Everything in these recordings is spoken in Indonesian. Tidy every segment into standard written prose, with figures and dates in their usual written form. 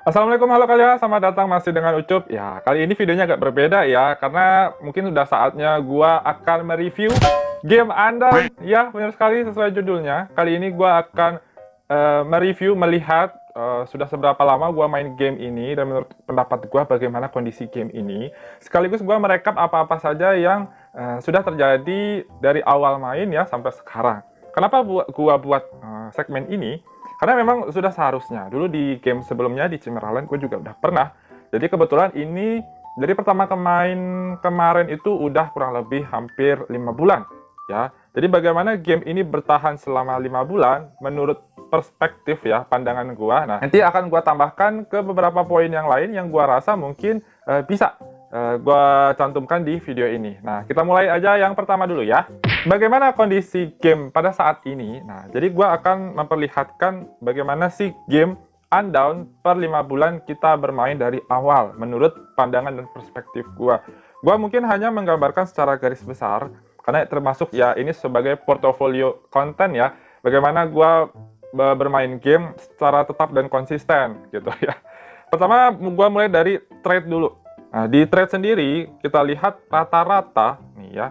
Assalamualaikum, halo kalian, selamat datang masih dengan Ucup. Ya, kali ini videonya agak berbeda ya, karena mungkin sudah saatnya gua akan mereview game Undawn. Ya, benar sekali sesuai judulnya. Kali ini gua akan mereview, melihat sudah seberapa lama gua main game ini dan menurut pendapat gua bagaimana kondisi game ini. Sekaligus gua merekap apa-apa saja yang sudah terjadi dari awal main ya sampai sekarang. Kenapa gua buat segmen ini? Karena memang sudah seharusnya. Dulu di game sebelumnya di Cimeraland gue juga udah pernah. Jadi kebetulan ini dari pertama kemarin itu udah kurang lebih hampir 5 bulan ya. Jadi bagaimana game ini bertahan selama 5 bulan menurut perspektif ya, pandangan gua. Nah, nanti akan gua tambahkan ke beberapa poin yang lain yang gua rasa mungkin bisa gua cantumkan di video ini. Nah, kita mulai aja yang pertama dulu ya. Bagaimana kondisi game pada saat ini? Nah, jadi gua akan memperlihatkan bagaimana sih game Undawn per 5 bulan kita bermain dari awal menurut pandangan dan perspektif gua. Gua mungkin hanya menggambarkan secara garis besar karena termasuk ya ini sebagai portofolio konten ya. Bagaimana gua bermain game secara tetap dan konsisten gitu ya. Pertama gua mulai dari trade dulu. Nah, di trade sendiri kita lihat rata-rata nih ya.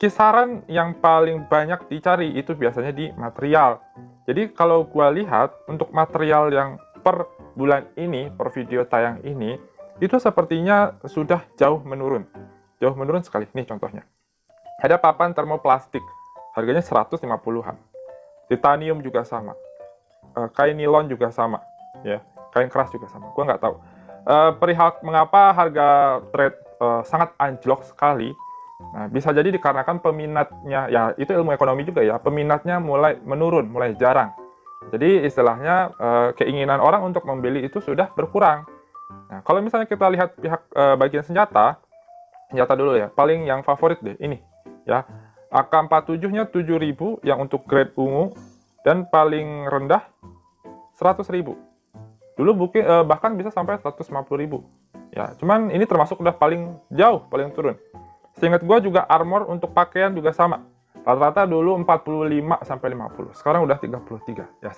Kisaran yang paling banyak dicari itu biasanya di material. Jadi kalau gua lihat untuk material yang per bulan ini, per video tayang ini, itu sepertinya sudah jauh menurun. Jauh menurun sekali. Nih contohnya. Ada papan termoplastik, harganya 150-an. Titanium juga sama. Kain nilon juga sama. Ya, kain keras juga sama. Gua nggak tahu. Perihal mengapa harga trade sangat anjlok sekali. Nah, bisa jadi dikarenakan peminatnya, ya itu ilmu ekonomi juga ya, peminatnya mulai menurun, mulai jarang. Jadi istilahnya keinginan orang untuk membeli itu sudah berkurang. Nah, kalau misalnya kita lihat pihak bagian senjata dulu ya, paling yang favorit deh, ini ya. AK-47-nya 7.000 yang untuk grade ungu, dan paling rendah 100.000. Dulu mungkin bahkan bisa sampai 150.000. Ya, cuman ini termasuk udah paling jauh, paling turun. Seingat gue juga armor untuk pakaian juga sama. Rata-rata dulu 45 sampai 50. Sekarang udah 33. Ya,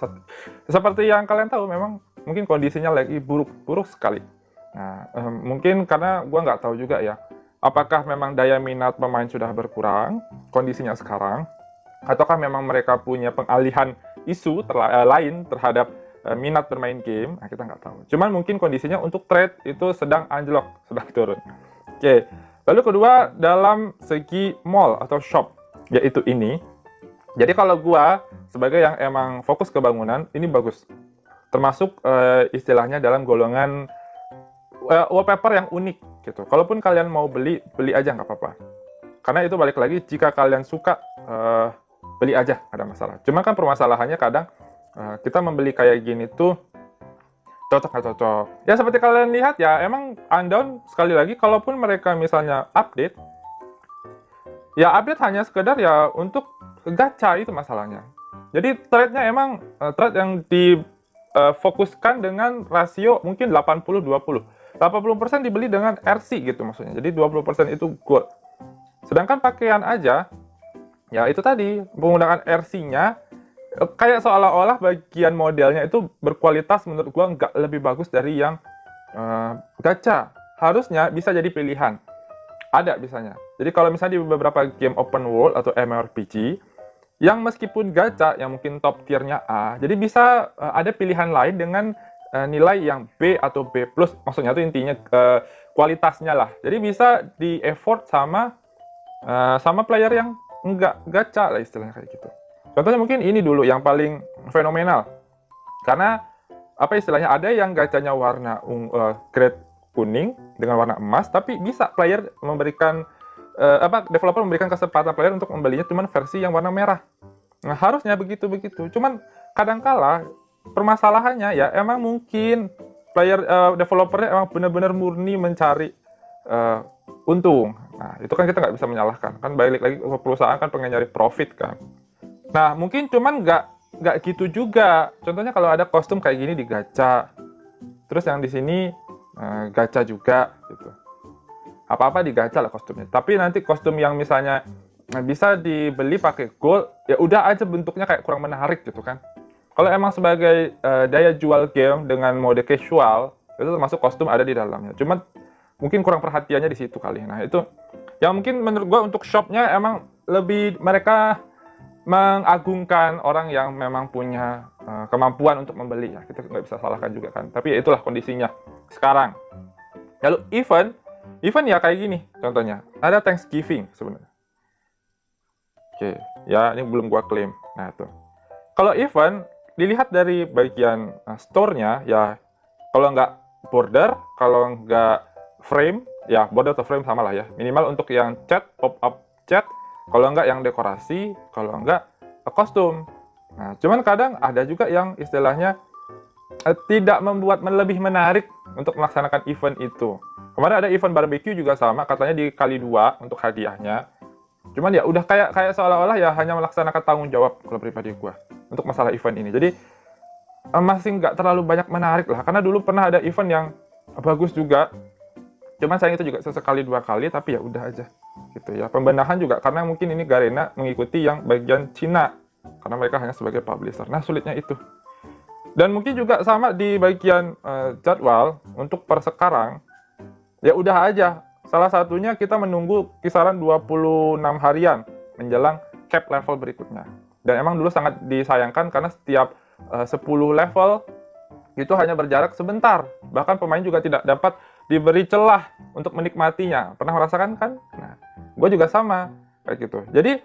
seperti yang kalian tahu memang mungkin kondisinya lagi buruk sekali. Nah, mungkin karena gue nggak tahu juga ya. Apakah memang daya minat pemain sudah berkurang kondisinya sekarang, ataukah memang mereka punya pengalihan isu lain terhadap minat bermain game? Nah, kita nggak tahu. Cuman mungkin kondisinya untuk trade itu sedang anjlok, sedang turun. Oke. Lalu kedua, dalam segi mall atau shop, yaitu ini. Jadi kalau gua sebagai yang emang fokus ke bangunan, ini bagus. Termasuk istilahnya dalam golongan wallpaper yang unik gitu. Kalaupun kalian mau beli, beli aja nggak apa-apa. Karena itu balik lagi, jika kalian suka, beli aja, nggak ada masalah. Cuma kan permasalahannya kadang kita membeli kayak gini tuh cocok nggak cocok. Ya seperti kalian lihat ya, emang Undawn sekali lagi, kalaupun mereka misalnya update, ya update hanya sekedar ya untuk gacha, itu masalahnya. Jadi trade-nya emang trade yang difokuskan dengan rasio mungkin 80-20. 80% dibeli dengan RC gitu maksudnya. Jadi 20% itu gold. Sedangkan pakaian aja, ya itu tadi, menggunakan RC-nya, kayak seolah-olah bagian modelnya itu berkualitas menurut gua nggak lebih bagus dari yang gacha. Harusnya bisa jadi pilihan. Ada bisanya. Jadi kalau misalnya di beberapa game open world atau MMORPG, yang meskipun gacha, yang mungkin top tier-nya A, jadi bisa ada pilihan lain dengan nilai yang B atau B+, maksudnya itu intinya kualitasnya lah. Jadi bisa di-effort sama player yang nggak gacha lah istilahnya kayak gitu. Contohnya mungkin ini dulu yang paling fenomenal. Karena apa istilahnya, ada yang gacanya warna grade kuning dengan warna emas, tapi bisa player memberikan developer memberikan kesempatan player untuk membelinya cuman versi yang warna merah. Nah, harusnya begitu-begitu. Cuman kadangkala permasalahannya ya emang mungkin player developernya emang benar-benar murni mencari untung. Nah, itu kan kita nggak bisa menyalahkan. Kan balik lagi perusahaan kan pengen nyari profit kan. Nah, mungkin cuman nggak gitu juga. Contohnya kalau ada kostum kayak gini di gacha, terus yang di sini gacha juga gitu. Apa-apa di gacha lah kostumnya. Tapi nanti kostum yang misalnya bisa dibeli pakai gold, ya udah aja bentuknya kayak kurang menarik gitu kan. Kalau emang sebagai daya jual game dengan mode casual, itu termasuk kostum ada di dalamnya. Cuman mungkin kurang perhatiannya di situ kali. Nah itu yang mungkin menurut gua untuk shopnya emang lebih mereka mengagungkan orang yang memang punya kemampuan untuk membeli ya. Kita nggak bisa salahkan juga kan. Tapi ya itulah kondisinya sekarang. Lalu event ya kayak gini contohnya. Ada Thanksgiving sebenarnya. Oke, ya ini belum gua klaim. Nah tuh. Kalau event dilihat dari bagian store-nya ya, kalau nggak border, kalau nggak frame, ya border atau frame sama lah ya. Minimal untuk yang chat, pop-up chat, kalau nggak yang dekorasi, kalau nggak kostum. Nah, cuman kadang ada juga yang istilahnya tidak membuat lebih menarik untuk melaksanakan event itu. Kemarin ada event barbecue juga sama, katanya dikali 2 untuk hadiahnya. Cuman ya udah kayak seolah-olah ya hanya melaksanakan tanggung jawab kalau pribadi gua untuk masalah event ini. Jadi masih nggak terlalu banyak menarik lah, karena dulu pernah ada event yang bagus juga. Cuman sayang itu juga sesekali 2 kali, tapi ya udah aja gitu ya. Pembenahan juga karena mungkin ini Garena mengikuti yang bagian Cina karena mereka hanya sebagai publisher. Nah, sulitnya itu. Dan mungkin juga sama di bagian jadwal untuk per sekarang. Ya udah aja. Salah satunya kita menunggu kisaran 26 harian menjelang cap level berikutnya. Dan emang dulu sangat disayangkan karena setiap 10 level itu hanya berjarak sebentar. Bahkan pemain juga tidak dapat diberi celah untuk menikmatinya. Pernah merasakan kan? Nah, gue juga sama kayak gitu. Jadi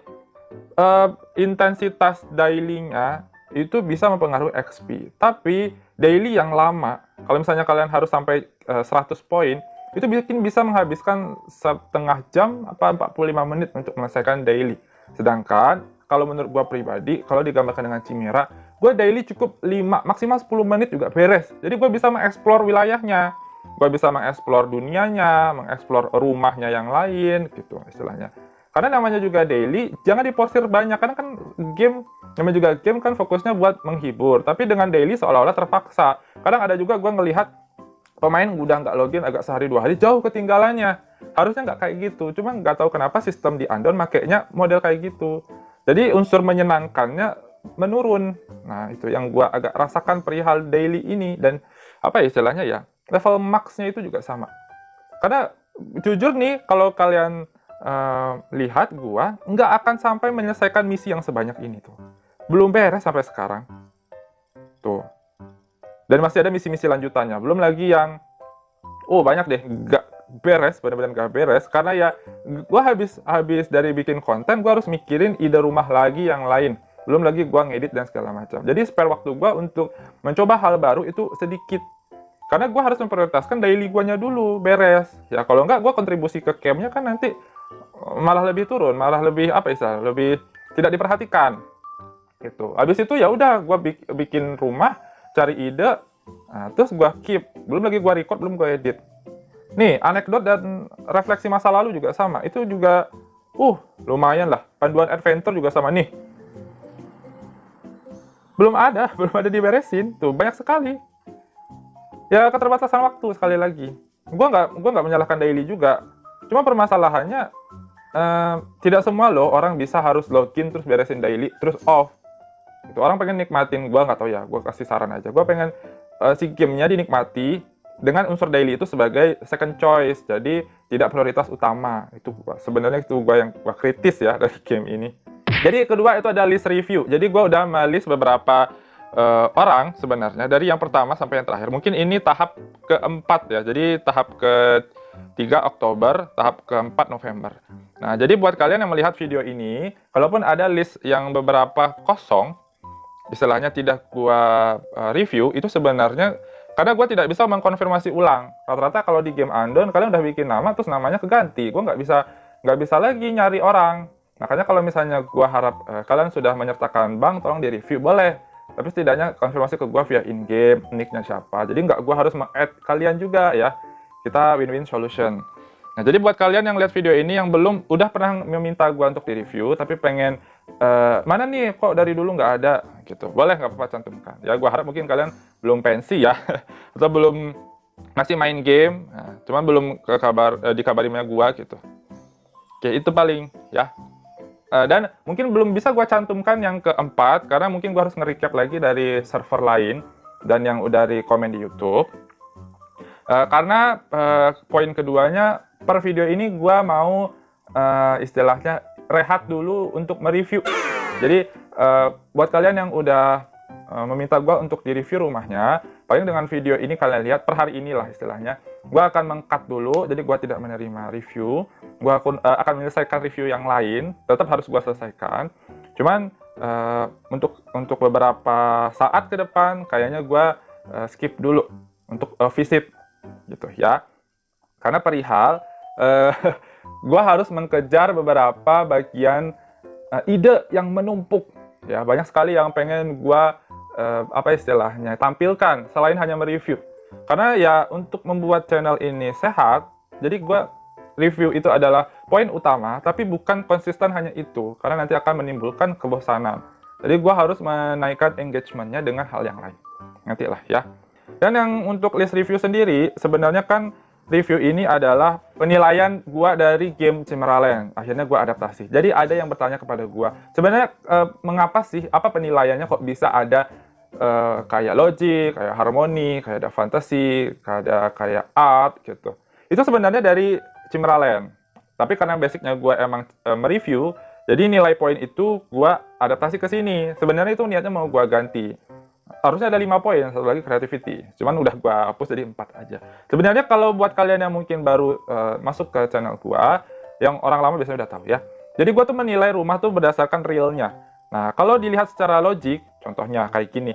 intensitas daily-nya itu bisa mempengaruhi XP. Tapi daily yang lama, kalau misalnya kalian harus sampai 100 poin, itu bisa menghabiskan setengah jam apa 45 menit untuk menyelesaikan daily. Sedangkan kalau menurut gue pribadi, kalau digambarkan dengan Chimera, gue daily cukup 5, maksimal 10 menit juga beres. Jadi gue bisa mengeksplor wilayahnya, gue bisa mengeksplor dunianya, mengeksplor rumahnya yang lain, gitu istilahnya. Karena namanya juga daily, jangan diporsir banyak, karena kan game, namanya juga game kan fokusnya buat menghibur. Tapi dengan daily seolah-olah terpaksa. Kadang ada juga gue ngelihat pemain udah nggak login agak sehari 2 hari, jauh ketinggalannya. Harusnya nggak kayak gitu, cuma nggak tahu kenapa sistem di Andon makainya model kayak gitu. Jadi unsur menyenangkannya menurun. Nah, itu yang gua agak rasakan perihal daily ini. Dan apa ya istilahnya ya, level max-nya itu juga sama. Karena jujur nih, kalau kalian lihat gua nggak akan sampai menyelesaikan misi yang sebanyak ini tuh. Belum beres sampai sekarang. Tuh. Dan masih ada misi-misi lanjutannya. Belum lagi yang banyak deh nggak beres, benar-benar nggak beres. Karena ya gue habis dari bikin konten, gue harus mikirin ide rumah lagi yang lain. Belum lagi gue ngedit dan segala macam. Jadi spare waktu gue untuk mencoba hal baru itu sedikit. Karena gue harus memprioritaskan daily gue-nya dulu beres. Ya kalau nggak, gue kontribusi ke camp-nya kan nanti malah lebih turun, malah lebih lebih tidak diperhatikan. Gitu. Habis itu ya udah gue bikin rumah, cari ide, nah, terus gue keep. Belum lagi gue record, belum gue edit. Nih, anekdot dan refleksi masa lalu juga sama. Itu juga, lumayan lah. Panduan adventure juga sama nih. Belum ada diberesin. Tuh, banyak sekali. Ya, keterbatasan waktu sekali lagi. Gue nggak menyalahkan daily juga. Cuma permasalahannya, tidak semua loh orang bisa harus login terus beresin daily, terus off. Itu orang pengen nikmatin, gue nggak tahu ya, gue kasih saran aja. Gue pengen si gamenya dinikmati dengan unsur daily itu sebagai second choice, jadi tidak prioritas utama. Itu sebenarnya itu gue yang kritis ya dari game ini. Jadi kedua itu ada list review. Jadi gue udah melist beberapa orang sebenarnya dari yang pertama sampai yang terakhir. Mungkin ini tahap keempat ya. Jadi tahap ke-3 Oktober, tahap ke-4 November. Nah, jadi buat kalian yang melihat video ini, kalaupun ada list yang beberapa kosong, istilahnya tidak gua review, itu sebenarnya karena gua tidak bisa mengkonfirmasi ulang. Rata-rata kalau di game Andon kalian udah bikin nama terus namanya keganti, gua nggak bisa lagi nyari orang. Makanya kalau misalnya gua harap kalian sudah menyertakan bank, tolong di review boleh, tapi setidaknya konfirmasi ke gua via in game, nicknya siapa. Jadi nggak gua harus meng-add kalian juga ya. Kita win-win solution. Nah, jadi buat kalian yang lihat video ini yang udah pernah meminta gua untuk di-review, tapi pengen, mana nih kok dari dulu nggak ada, gitu. Boleh, nggak apa-apa cantumkan. Ya, gua harap mungkin kalian belum pensi ya, atau belum masih main game, cuman belum dikabari sama gua, gitu. Oke, itu paling, ya. Dan mungkin belum bisa gue cantumkan yang keempat, karena mungkin gue harus nge-recap lagi dari server lain dan yang udah di komen di YouTube. Karena poin keduanya, per video ini gue mau istilahnya rehat dulu untuk mereview. Jadi buat kalian yang udah meminta gue untuk di-review rumahnya, paling dengan video ini kalian lihat per hari inilah istilahnya, gue akan meng-cut dulu, jadi gue tidak menerima review. Gue akan menyelesaikan review yang lain, tetap harus gue selesaikan. Cuman untuk beberapa saat ke depan, kayaknya gue skip dulu untuk visit gitu ya. Karena perihal gue harus mengejar beberapa bagian ide yang menumpuk. Ya, banyak sekali yang pengen gue apa istilahnya tampilkan selain hanya mereview. Karena ya untuk membuat channel ini sehat, jadi gue review itu adalah poin utama, tapi bukan konsisten hanya itu, karena nanti akan menimbulkan kebosanan. Jadi gue harus menaikkan engagementnya dengan hal yang lain. Nantilah ya. Dan yang untuk list review sendiri, sebenarnya kan review ini adalah penilaian gue dari game Cimeraland. Akhirnya gue adaptasi. Jadi ada yang bertanya kepada gue, sebenarnya mengapa sih, apa penilaiannya kok bisa ada kayak logic, kayak harmoni, kayak ada fantasy, kayak art gitu. Itu sebenarnya dari Cimeraland. Tapi karena basicnya gue emang mereview, jadi nilai poin itu gue adaptasi ke sini. Sebenarnya itu niatnya mau gue ganti. Harusnya ada 5 poin, satu lagi creativity. Cuman udah gue hapus jadi 4 aja. Sebenarnya kalau buat kalian yang mungkin baru masuk ke channel gue, yang orang lama biasanya udah tahu ya. Jadi gue tuh menilai rumah tuh berdasarkan realnya. Nah, kalau dilihat secara logik, contohnya kayak gini.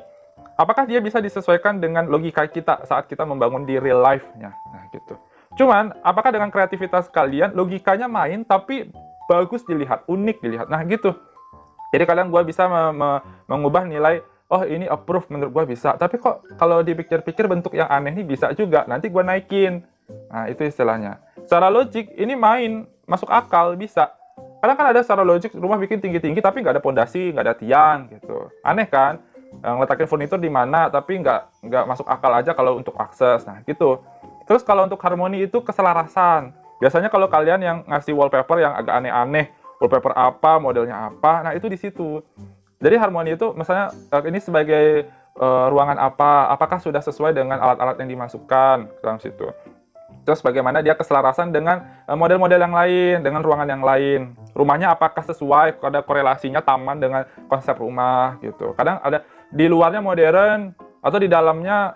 Apakah dia bisa disesuaikan dengan logika kita saat kita membangun di real life-nya? Nah, gitu. Cuman, apakah dengan kreativitas kalian, logikanya main, tapi bagus dilihat, unik dilihat. Nah, gitu. Jadi kalian gue bisa mengubah nilai, oh ini approve menurut gue bisa. Tapi kok kalau dipikir-pikir bentuk yang aneh ini bisa juga. Nanti gue naikin. Nah, itu istilahnya. Secara logik, ini main, masuk akal, bisa. Kadang kan ada secara logik, rumah bikin tinggi-tinggi, tapi nggak ada pondasi, nggak ada tiang, gitu. Aneh kan? Ngeletakin furnitur di mana, tapi nggak masuk akal aja kalau untuk akses. Nah, gitu. Terus kalau untuk harmoni itu keselarasan. Biasanya kalau kalian yang ngasih wallpaper yang agak aneh-aneh, wallpaper apa, modelnya apa, nah itu di situ. Jadi harmoni itu misalnya ini sebagai ruangan apa, apakah sudah sesuai dengan alat-alat yang dimasukkan ke dalam situ. Terus bagaimana dia keselarasan dengan model-model yang lain, dengan ruangan yang lain. Rumahnya apakah sesuai, ada korelasinya taman dengan konsep rumah gitu. Kadang ada di luarnya modern, atau di dalamnya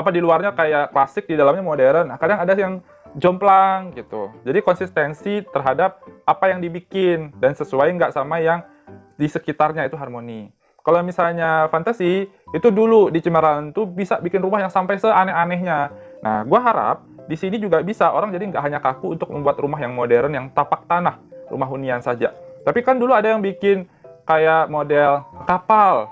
di luarnya kayak klasik, di dalamnya modern. Nah, kadang ada yang jomplang gitu. Jadi konsistensi terhadap apa yang dibikin dan sesuai nggak sama yang di sekitarnya, itu harmoni. Kalau misalnya fantasi, itu dulu di Cimeraland tuh bisa bikin rumah yang sampai seaneh-anehnya. Nah, gua harap di sini juga bisa orang jadi nggak hanya kaku untuk membuat rumah yang modern yang tapak tanah, rumah hunian saja. Tapi kan dulu ada yang bikin kayak model kapal.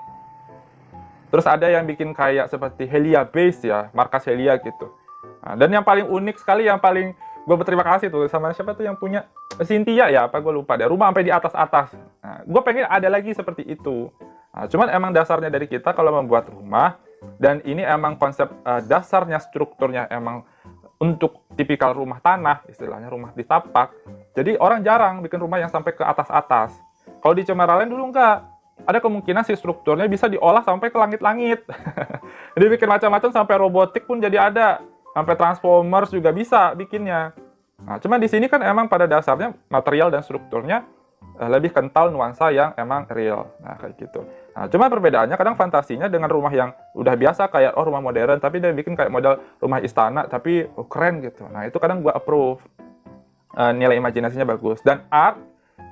Terus ada yang bikin kayak seperti Helia Base ya, markas Helia gitu. Nah, dan yang paling unik sekali, yang paling gue berterima kasih tuh sama siapa tuh yang punya, Cynthia ya, apa gue lupa deh, rumah sampai di atas-atas. Nah, gue pengen ada lagi seperti itu. Nah, cuman emang dasarnya dari kita kalau membuat rumah, dan ini emang konsep dasarnya, strukturnya emang untuk tipikal rumah tanah, istilahnya rumah di tapak. Jadi orang jarang bikin rumah yang sampai ke atas-atas. Kalau di Cimeraland dulu enggak. Ada kemungkinan si strukturnya bisa diolah sampai ke langit-langit. Jadi bikin macam-macam, sampai robotik pun jadi ada. Sampai Transformers juga bisa bikinnya. Nah, cuman di sini kan emang pada dasarnya material dan strukturnya lebih kental nuansa yang emang real. Nah, kayak gitu. Nah, cuma perbedaannya kadang fantasinya dengan rumah yang udah biasa kayak rumah modern, tapi dia bikin kayak model rumah istana tapi keren gitu. Nah, itu kadang gua approve. Nilai imajinasinya bagus. Dan art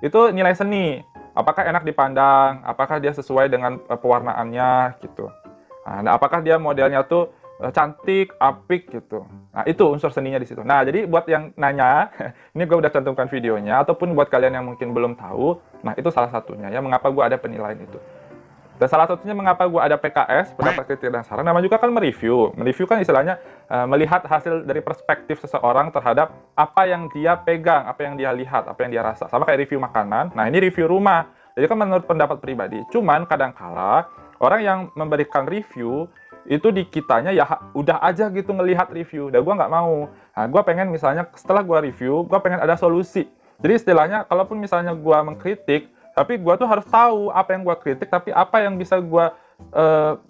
itu nilai seni. Apakah enak dipandang, apakah dia sesuai dengan pewarnaannya gitu. Nah, apakah dia modelnya tuh cantik, apik gitu. Nah, itu unsur seninya di situ. Nah, jadi buat yang nanya, ini gue udah cantumkan videonya, ataupun buat kalian yang mungkin belum tahu, nah itu salah satunya ya, mengapa gue ada penilaian itu. Dan salah satunya mengapa gue ada PKS, pendapat kritik dan saran, nama juga kan mereview. Mereview kan istilahnya melihat hasil dari perspektif seseorang terhadap apa yang dia pegang, apa yang dia lihat, apa yang dia rasa. Sama kayak review makanan, nah ini review rumah. Jadi kan menurut pendapat pribadi. Cuman kadangkala orang yang memberikan review, itu di kitanya ya udah aja gitu ngelihat review. Dan gue nggak mau. Nah, gue pengen misalnya setelah gue review, gue pengen ada solusi. Jadi istilahnya, kalaupun misalnya gue mengkritik, Tapi gue tuh harus tahu apa yang gue kritik, tapi apa yang bisa gue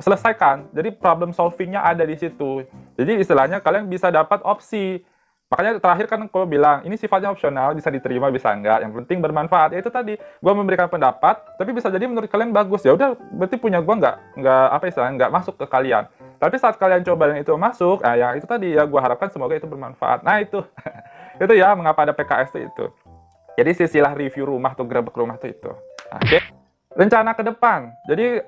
selesaikan. Jadi problem solvingnya ada di situ. Jadi istilahnya kalian bisa dapat opsi. Makanya terakhir kan gue bilang, ini sifatnya opsional, bisa diterima, bisa enggak. Yang penting bermanfaat. Ya itu tadi, gue memberikan pendapat, tapi bisa jadi menurut kalian bagus. Ya udah, berarti punya gue nggak apa istilahnya, nggak masuk ke kalian. Tapi saat kalian coba dan itu masuk, nah ya itu tadi ya gue harapkan semoga itu bermanfaat. Nah itu, itu ya mengapa ada PKS itu. Jadi sisilah review rumah tuh, grebek rumah tuh itu. Nah, oke. Rencana ke depan. Jadi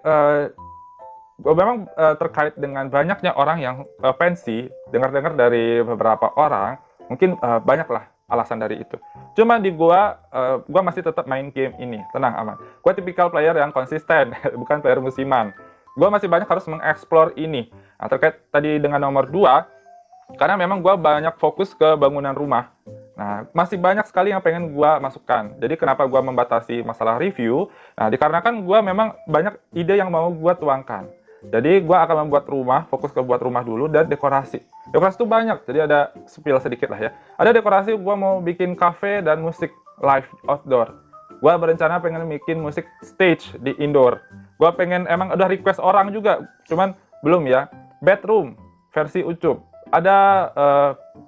gue memang terkait dengan banyaknya orang yang pensi, dengar-dengar dari beberapa orang, mungkin banyak lah alasan dari itu. Cuma di gua masih tetap main game ini, tenang aman. Gua tipikal player yang konsisten, bukan player musiman. Gua masih banyak harus mengeksplor ini. Nah, terkait tadi dengan nomor 2, karena memang gua banyak fokus ke bangunan rumah. Nah, masih banyak sekali yang pengen gua masukkan. Jadi kenapa gua membatasi masalah review? Nah, dikarenakan gua memang banyak ide yang mau gua tuangkan. Jadi gue akan membuat rumah, fokus ke buat rumah dulu, dan dekorasi. Dekorasi itu banyak, jadi ada spill sedikit lah ya. Ada dekorasi, gue mau bikin cafe dan musik live outdoor. Gue berencana pengen bikin musik stage di indoor. Gue pengen, emang udah request orang juga, cuman belum ya. Bedroom, versi Ucup. Ada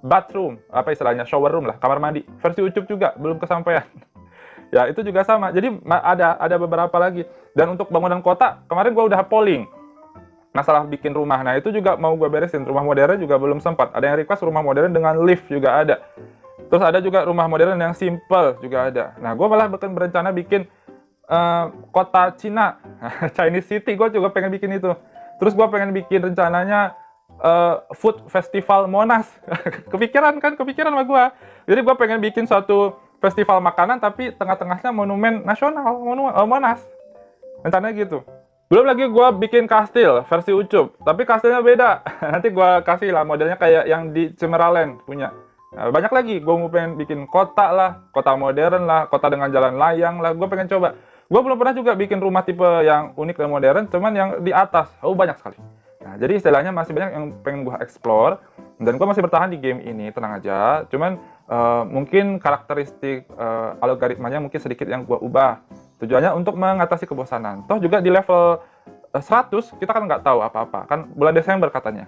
bathroom, apa istilahnya, shower room lah, kamar mandi. Versi Ucup juga, belum kesampaian. Ya, itu juga sama. Jadi ada beberapa lagi. Dan untuk bangunan kota, kemarin gue udah polling masalah bikin rumah. Nah, itu juga mau gue beresin. Rumah modern juga belum sempat. Ada yang request rumah modern dengan lift juga ada. Terus ada juga rumah modern yang simple juga ada. Nah, gue malah bahkan berencana bikin kota Cina, Chinese City. Gue juga pengen bikin itu. Terus gue pengen bikin rencananya food festival Monas. Kepikiran sama gue. Jadi gue pengen bikin suatu festival makanan, tapi tengah-tengahnya monumen nasional, Monas. Rencananya gitu. Belum lagi gue bikin kastil versi Ucup, tapi kastilnya beda. Nanti gue kasih lah modelnya kayak yang di Cemaraland punya. Nah, banyak lagi, gue mau pengen bikin kota lah, kota modern lah, kota dengan jalan layang lah, gue pengen coba. Gue belum pernah juga bikin rumah tipe yang unik dan modern, cuman yang di atas. Banyak sekali. Nah, jadi istilahnya masih banyak yang pengen gue explore, dan gue masih bertahan di game ini, tenang aja. Cuman mungkin karakteristik algoritmanya mungkin sedikit yang gue ubah. Tujuannya untuk mengatasi kebosanan. Toh juga di level 100, kita kan nggak tahu apa-apa. Kan bulan Desember katanya.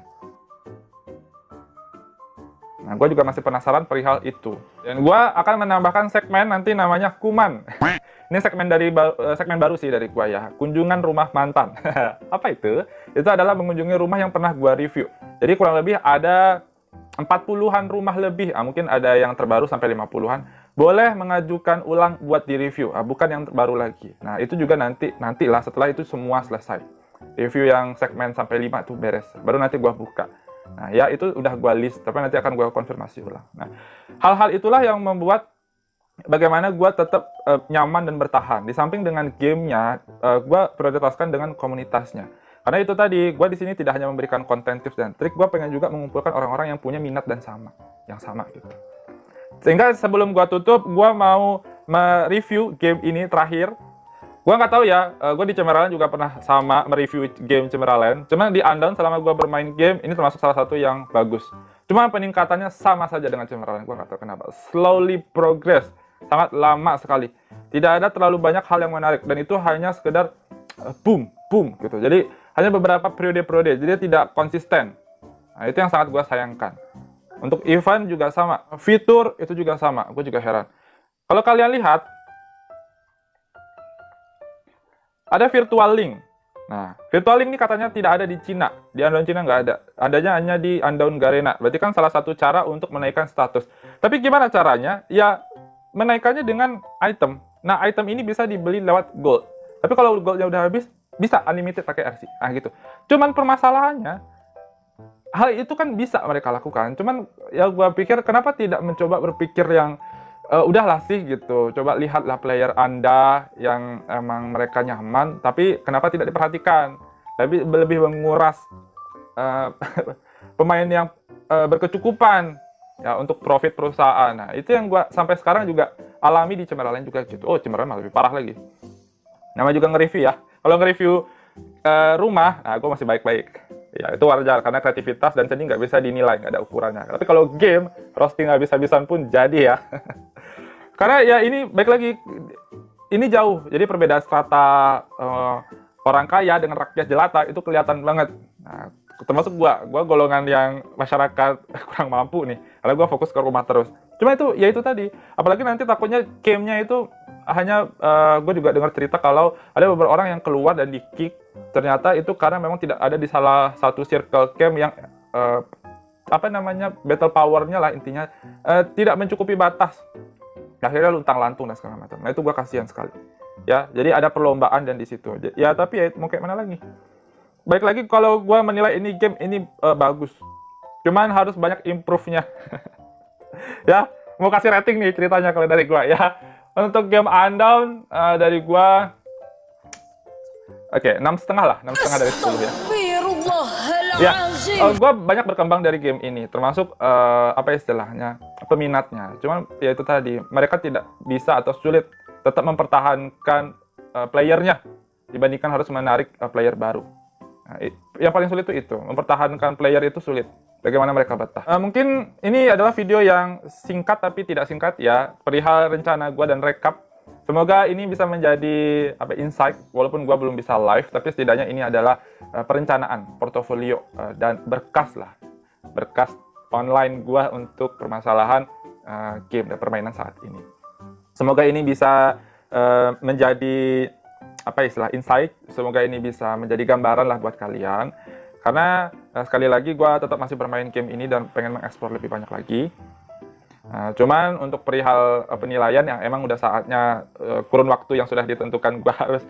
Nah, gue juga masih penasaran perihal itu. Dan gue akan menambahkan segmen nanti namanya Kuman. Ini segmen baru sih dari gue ya. Kunjungan rumah mantan. Apa itu? Itu adalah mengunjungi rumah yang pernah gue review. Jadi kurang lebih ada 40-an rumah lebih. Mungkin ada yang terbaru sampai 50-an. Boleh mengajukan ulang buat di-review, bukan yang terbaru lagi. Nah, itu juga nantilah setelah itu semua selesai. Review yang segmen sampai 5 itu beres. Baru nanti gua buka. Nah, ya itu udah gua list, tapi nanti akan gua konfirmasi ulang. Nah, hal-hal itulah yang membuat bagaimana gua tetap nyaman dan bertahan. Di samping dengan gamenya, gua prioritaskan dengan komunitasnya. Karena itu tadi, gua di sini tidak hanya memberikan konten tips dan trik, gua pengen juga mengumpulkan orang-orang yang punya minat dan yang sama gitu. Sehingga sebelum gua tutup, gua mau mereview game ini terakhir. Gua nggak tahu ya, gua di Cemaraland juga pernah sama mereview game Cemaraland. Cuman di Undawn selama gua bermain game, ini termasuk salah satu yang bagus. Cuma peningkatannya sama saja dengan Cemaraland, gua nggak tahu kenapa. Slowly progress, sangat lama sekali. Tidak ada terlalu banyak hal yang menarik, dan itu hanya sekedar boom gitu. Jadi hanya beberapa periode-periode, jadi tidak konsisten. Nah, itu yang sangat gua sayangkan. Untuk event juga sama, fitur itu juga sama, gue juga heran. Kalau kalian lihat, ada virtual link. Nah, virtual link ini katanya tidak ada di Cina, di Undawn Cina nggak ada. Adanya hanya di Undawn Garena, berarti kan salah satu cara untuk menaikkan status. Tapi gimana caranya? Ya, menaikkannya dengan item. Nah, item ini bisa dibeli lewat gold. Tapi kalau goldnya udah habis, bisa unlimited pakai RC. Nah, gitu. Cuman permasalahannya, hal itu kan bisa mereka lakukan, cuman ya gue pikir kenapa tidak mencoba berpikir yang udahlah sih gitu, coba lihatlah player Anda yang emang mereka nyaman, tapi kenapa tidak diperhatikan, lebih menguras pemain yang berkecukupan ya untuk profit perusahaan. Nah, itu yang gue sampai sekarang juga alami di Cemaraland juga gitu. Cemaraland malah lebih parah lagi. Nama juga nge-review ya, kalau nge-review rumah, nah gue masih baik-baik. Ya, itu wajar, karena kreativitas dan jadi nggak bisa dinilai, nggak ada ukurannya. Tapi kalau game, roasting habis-habisan pun jadi ya. Karena ya ini, baik lagi, ini jauh. Jadi perbedaan strata orang kaya dengan rakyat jelata itu kelihatan banget. Nah, termasuk gua golongan yang masyarakat kurang mampu nih, karena gua fokus ke rumah terus. Cuma itu, ya itu tadi. Apalagi nanti takutnya camp-nya itu hanya, gue juga dengar cerita kalau ada beberapa orang yang keluar dan di-kick. Ternyata itu karena memang tidak ada di salah satu circle camp yang battle power-nya lah intinya tidak mencukupi batas. Akhirnya luntang-lantung dan segala macam. Nah itu gue kasihan sekali. Ya, jadi ada perlombaan dan di situ. Ya tapi ya mau kayak mana lagi? Baik lagi kalau gue menilai ini game ini bagus. Cuman harus banyak improve-nya. Ya, mau kasih rating nih ceritanya kalau dari gue ya. Untuk game Undawn dari gue, oke, 6,5 lah, 6,5 dari 10 ya. Ya, gue banyak berkembang dari game ini, termasuk apa istilahnya, peminatnya. Cuman ya itu tadi, mereka tidak bisa atau sulit tetap mempertahankan playernya dibandingkan harus menarik player baru. Nah, yang paling sulit itu mempertahankan player itu sulit. Bagaimana mereka betah. Mungkin ini adalah video yang singkat tapi tidak singkat ya, perihal rencana gue dan rekap. Semoga ini bisa menjadi insight, walaupun gue belum bisa live, tapi setidaknya ini adalah perencanaan, portofolio, dan berkas online gue untuk permasalahan game dan permainan saat ini. Semoga ini bisa menjadi insight, semoga ini bisa menjadi gambaran lah buat kalian. Karena sekali lagi gue tetap masih bermain game ini dan pengen mengeksplor lebih banyak lagi. Cuman untuk perihal penilaian yang emang udah saatnya kurun waktu yang sudah ditentukan, gue harus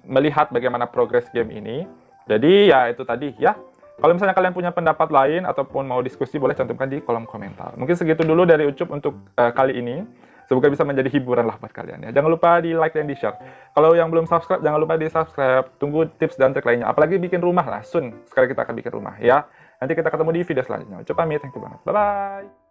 melihat bagaimana progres game ini. Jadi ya itu tadi ya. Kalau misalnya kalian punya pendapat lain ataupun mau diskusi, boleh cantumkan di kolom komentar. Mungkin segitu dulu dari Ucup untuk kali ini. Semoga bisa menjadi hiburan lah buat kalian ya. Jangan lupa di like dan di share. Kalau yang belum subscribe, jangan lupa di subscribe. Tunggu tips dan trik lainnya. Apalagi bikin rumah lah, soon. Sekarang kita akan bikin rumah ya. Nanti kita ketemu di video selanjutnya. Ucup pamit, thank you banget. Bye-bye.